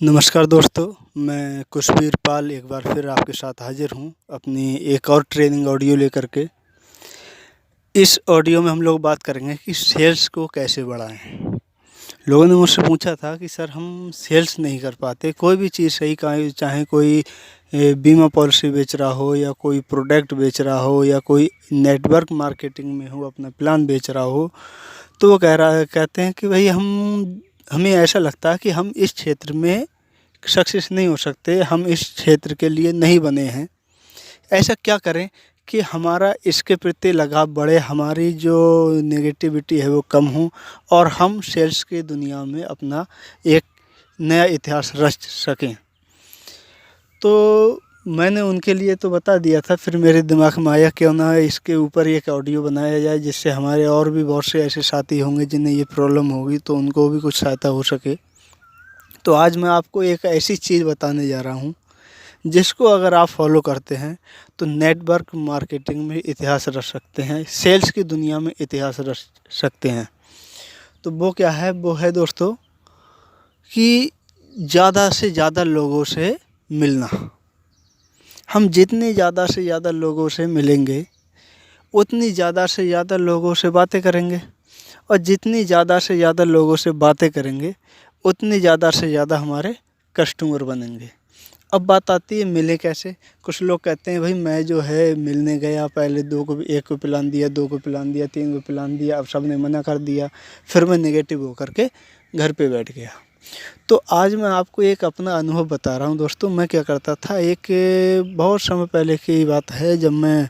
नमस्कार दोस्तों, मैं कुशवीर पाल एक बार फिर आपके साथ हाज़िर हूँ अपनी एक और ट्रेनिंग ऑडियो लेकर के। इस ऑडियो में हम लोग बात करेंगे कि सेल्स को कैसे बढ़ाएँ। लोगों ने मुझसे पूछा था कि सर हम सेल्स नहीं कर पाते, कोई भी चीज़ सही चाहे कोई बीमा पॉलिसी बेच रहा हो या कोई प्रोडक्ट बेच रहा हो या कोई नेटवर्क मार्केटिंग में हो, अपना प्लान बेच रहा हो, तो वो कहते हैं कि भई हमें ऐसा लगता है कि हम इस क्षेत्र में सक्सेस नहीं हो सकते, हम इस क्षेत्र के लिए नहीं बने हैं। ऐसा क्या करें कि हमारा इसके प्रति लगाव बढ़े, हमारी जो नेगेटिविटी है वो कम हो और हम सेल्स की दुनिया में अपना एक नया इतिहास रच सकें। तो मैंने उनके लिए तो बता दिया था, फिर मेरे दिमाग में आया क्यों ना इसके ऊपर एक ऑडियो बनाया जाए, जिससे हमारे और भी बहुत से ऐसे साथी होंगे जिन्हें ये प्रॉब्लम होगी, तो उनको भी कुछ सहायता हो सके। तो आज मैं आपको एक ऐसी चीज़ बताने जा रहा हूँ जिसको अगर आप फॉलो करते हैं तो नेटवर्क मार्केटिंग में इतिहास रच सकते हैं, सेल्स की दुनिया में इतिहास रच सकते हैं। तो वो क्या है? वो है दोस्तों कि ज़्यादा से ज़्यादा लोगों से मिलना। हम जितने ज़्यादा से ज़्यादा लोगों से मिलेंगे उतनी ज़्यादा से ज़्यादा लोगों से बातें करेंगे, और जितनी ज़्यादा से ज़्यादा लोगों से बातें करेंगे उतनी ज़्यादा से ज़्यादा हमारे कस्टमर बनेंगे। अब बात आती है मिले कैसे। कुछ लोग कहते हैं भाई मैं जो है मिलने गया, पहले एक को प्लान दिया, 2 को प्लान दिया, 3 को प्लान दिया, अब सब ने मना कर दिया, फिर मैं नेगेटिव होकर के घर पे बैठ गया। तो आज मैं आपको एक अपना अनुभव बता रहा हूँ दोस्तों। मैं क्या करता था, एक बहुत समय पहले की बात है, जब मैं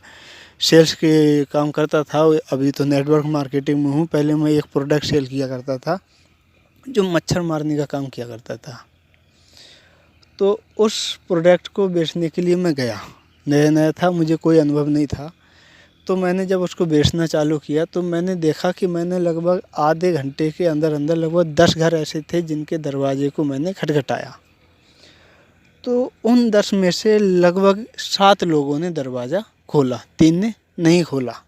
सेल्स के काम करता था। अभी तो नेटवर्क मार्केटिंग में हूँ। पहले मैं एक प्रोडक्ट सेल किया करता था जो मच्छर मारने का काम किया करता था। तो उस प्रोडक्ट को बेचने के लिए मैं गया, नया नया था, मुझे कोई अनुभव नहीं था। तो मैंने जब उसको बेचना चालू किया तो मैंने देखा कि मैंने लगभग आधे घंटे के अंदर अंदर लगभग 10 घर ऐसे थे जिनके दरवाजे को मैंने खटखटाया। तो उन 10 में से लगभग 7 लोगों ने दरवाज़ा खोला, 3 ने नहीं खोला।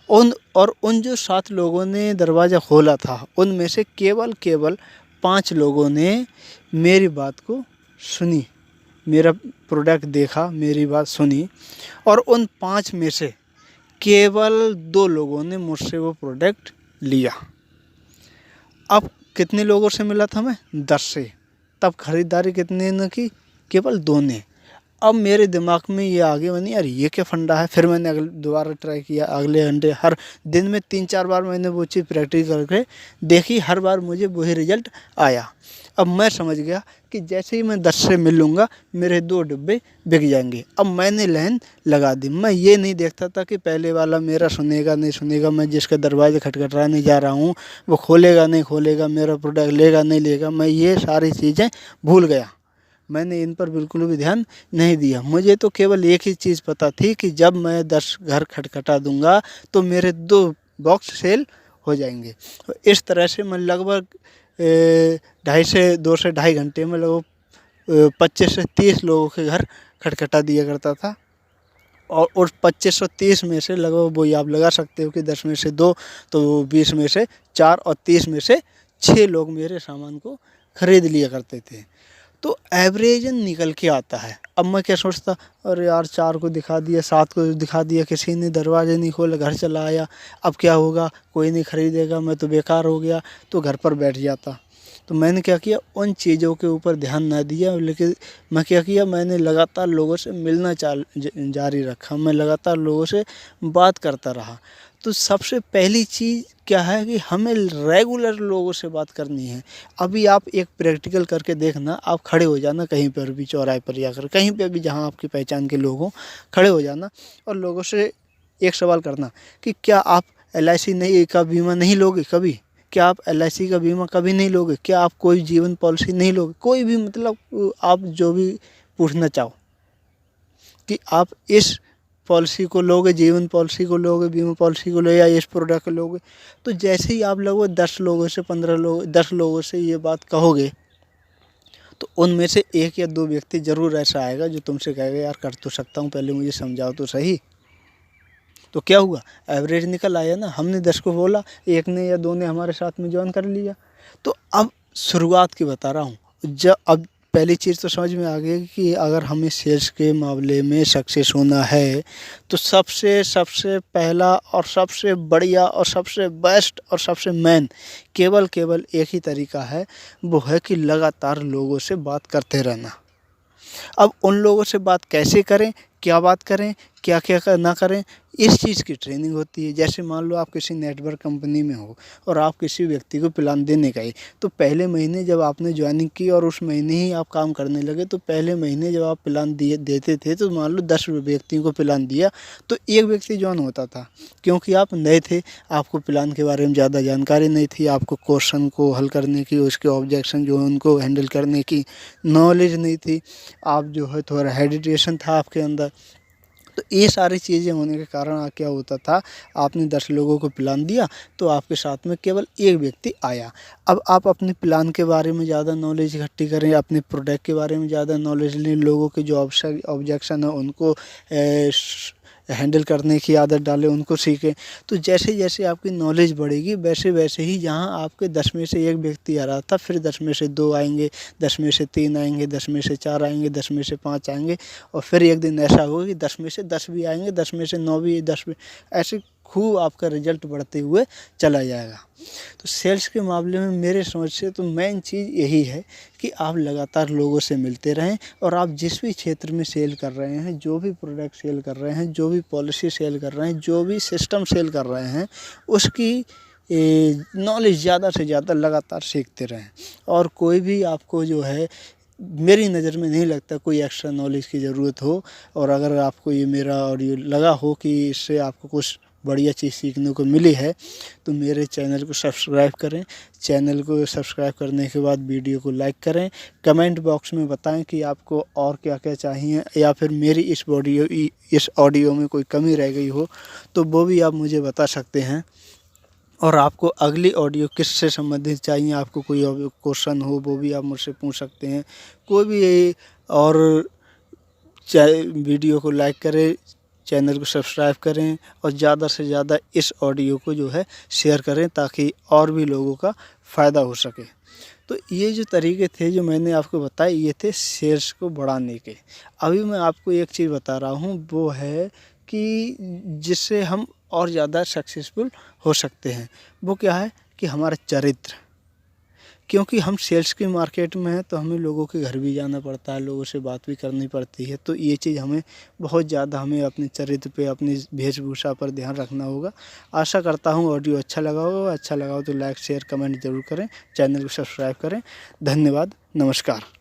उन जो 7 लोगों ने दरवाज़ा खोला था उनमें से केवल 5 लोगों ने मेरी बात को सुनी, मेरा प्रोडक्ट देखा, मेरी बात सुनी, और उन 5 में से केवल 2 लोगों ने मुझसे वो प्रोडक्ट लिया। अब कितने लोगों से मिला था मैं? 10 से। तब खरीदारी कितने ने की? केवल 2 ने। अब मेरे दिमाग में ये आ गया, मैंने यार ये क्या फंडा है। फिर मैंने दोबारा ट्राई किया, अगले घंटे, हर दिन में 3-4 बार मैंने वो चीज़ प्रैक्टिस करके देखी, हर बार मुझे वही रिजल्ट आया। अब मैं समझ गया कि जैसे ही मैं 10 से मिल लूँगा मेरे 2 डिब्बे बिक जाएंगे। अब मैंने लाइन लगा दी। मैं ये नहीं देखता था कि पहले वाला मेरा सुनेगा नहीं सुनेगा, मैं जिसके दरवाजे खटखटाने जा रहा हूँ वो खोलेगा नहीं खोलेगा, मेरा प्रोडक्ट लेगा नहीं लेगा, मैं ये सारी चीज़ें भूल गया। मैंने इन पर बिल्कुल भी ध्यान नहीं दिया। मुझे तो केवल एक ही चीज़ पता थी कि जब मैं 10 घर खटखटा दूंगा तो मेरे 2 बॉक्स सेल हो जाएंगे। इस तरह से मैं लगभग 2 से ढाई घंटे में लगभग 25 से 30 लोगों के घर खटखटा दिया करता था। और उस 25 और 30 में से लगभग वही आप लगा सकते हो कि 10 में से 2 तो 20 में से 4 और 30 में से 6 लोग मेरे सामान को खरीद लिया करते थे। तो एवरेज निकल के आता है। अब मैं क्या सोचता, अरे यार 4 को दिखा दिया, 7 को दिखा दिया, किसी ने दरवाजे नहीं खोला, घर चला आया, अब क्या होगा, कोई नहीं खरीदेगा, मैं तो बेकार हो गया, तो घर पर बैठ जाता। तो मैंने क्या किया, उन चीज़ों के ऊपर ध्यान ना दिया, लेकिन मैं क्या किया, मैंने लगातार लोगों से मिलना जारी रखा, मैं लगातार लोगों से बात करता रहा। तो सबसे पहली चीज़ क्या है कि हमें रेगुलर लोगों से बात करनी है। अभी आप एक प्रैक्टिकल करके देखना, आप खड़े हो जाना कहीं पर भी, चौराहे पर जाकर, कहीं पे भी जहाँ आपकी पहचान के लोग हों, खड़े हो जाना और लोगों से एक सवाल करना कि क्या आप LIC नहीं का बीमा नहीं लोगे कभी? क्या आप LIC का बीमा कभी नहीं लोगे? क्या आप कोई जीवन पॉलिसी नहीं लोगे? कोई भी, मतलब आप जो भी पूछना चाहो कि आप इस पॉलिसी को लोगे, जीवन पॉलिसी को लोगे, बीमा पॉलिसी को लोगे या इस प्रोडक्ट को लोगे। तो जैसे ही आप लोगों 10 लोगों से 15 लोग 10 लोगों से ये बात कहोगे तो उनमें से 1 या 2 व्यक्ति ज़रूर ऐसा आएगा जो तुमसे कहेगा यार कर तो सकता हूँ, पहले मुझे समझाओ तो सही। तो क्या हुआ, एवरेज निकल आया ना। हमने 10 को बोला, 1 ने या 2 ने हमारे साथ में ज्वाइन कर लिया। तो अब शुरुआत की बता रहा हूँ। अब पहली चीज़ तो समझ में आ गई कि अगर हमें सेल्स के मामले में सक्सेस होना है तो सबसे सबसे पहला और सबसे बढ़िया और सबसे बेस्ट और सबसे मेन केवल एक ही तरीका है, वो है कि लगातार लोगों से बात करते रहना। अब उन लोगों से बात कैसे करें, क्या बात करें, क्या क्या ना करें, इस चीज़ की ट्रेनिंग होती है। जैसे मान लो आप किसी नेटवर्क कंपनी में हो और आप किसी व्यक्ति को प्लान देने गए, तो पहले महीने जब आपने ज्वाइनिंग की और उस महीने ही आप काम करने लगे, तो पहले महीने जब आप प्लान देते थे, तो मान लो 10 व्यक्तियों को प्लान दिया तो एक व्यक्ति ज्वाइन होता था, क्योंकि आप नए थे, आपको प्लान के बारे में ज़्यादा जानकारी नहीं थी, आपको क्वेश्चन को हल करने की, उसके ऑब्जेक्शन जो है उनको हैंडल करने की नॉलेज नहीं थी, आप जो है थोड़ा हेजिटेशन था आपके अंदर। तो ये सारी चीज़ें होने के कारण क्या होता था, आपने 10 लोगों को प्लान दिया तो आपके साथ में केवल एक व्यक्ति आया। अब आप अपने प्लान के बारे में ज़्यादा नॉलेज इकट्ठी करें, अपने प्रोडक्ट के बारे में ज़्यादा नॉलेज लें, लोगों के जो ऑब्जेक्शन है उनको हैंडल करने की आदत डालें, उनको सीखें। तो जैसे जैसे आपकी नॉलेज बढ़ेगी वैसे वैसे ही जहाँ आपके 10 में से 1 व्यक्ति आ रहा था, फिर 10 में से 2 आएंगे, 10 में से 3 आएंगे, 10 में से 4 आएंगे, 10 में से 5 आएंगे, और फिर एक दिन ऐसा होगा कि 10 में से 10 भी आएंगे, 10 में से 9 भी, 10 में, ऐसे खूब आपका रिजल्ट बढ़ते हुए चला जाएगा। तो सेल्स के मामले में मेरे समझ से तो मेन चीज़ यही है कि आप लगातार लोगों से मिलते रहें, और आप जिस भी क्षेत्र में सेल कर रहे हैं, जो भी प्रोडक्ट सेल कर रहे हैं, जो भी पॉलिसी सेल कर रहे हैं, जो भी सिस्टम सेल कर रहे हैं, उसकी नॉलेज ज़्यादा से ज़्यादा लगातार सीखते रहें। और कोई भी आपको जो है, मेरी नज़र में नहीं लगता कोई एक्स्ट्रा नॉलेज की ज़रूरत हो। और अगर आपको ये मेरा ऑडियो लगा हो कि इससे आपको कुछ बढ़िया चीज़ सीखने को मिली है, तो मेरे चैनल को सब्सक्राइब करें। चैनल को सब्सक्राइब करने के बाद वीडियो को लाइक करें। कमेंट बॉक्स में बताएं कि आपको और क्या क्या चाहिए, या फिर मेरी इस ऑडियो में कोई कमी रह गई हो तो वो भी आप मुझे बता सकते हैं। और आपको अगली ऑडियो किससे संबंधित चाहिए, आपको कोई क्वेश्चन हो वो भी आप मुझसे पूछ सकते हैं। कोई भी, और वीडियो को लाइक करें, चैनल को सब्सक्राइब करें, और ज़्यादा से ज़्यादा इस ऑडियो को जो है शेयर करें, ताकि और भी लोगों का फ़ायदा हो सके। तो ये जो तरीके थे जो मैंने आपको बताए, ये थे सेल्स को बढ़ाने के। अभी मैं आपको एक चीज़ बता रहा हूँ, वो है कि जिससे हम और ज़्यादा सक्सेसफुल हो सकते हैं। वो क्या है कि हमारा चरित्र, क्योंकि हम सेल्स की मार्केट में हैं तो हमें लोगों के घर भी जाना पड़ता है, लोगों से बात भी करनी पड़ती है। तो ये चीज़ हमें बहुत ज़्यादा, हमें अपने चरित्र पे, अपनी वेशभूषा पर ध्यान रखना होगा। आशा करता हूँ ऑडियो अच्छा लगा होगा। अच्छा लगा हो तो लाइक शेयर कमेंट ज़रूर करें, चैनल को सब्सक्राइब करें। धन्यवाद, नमस्कार।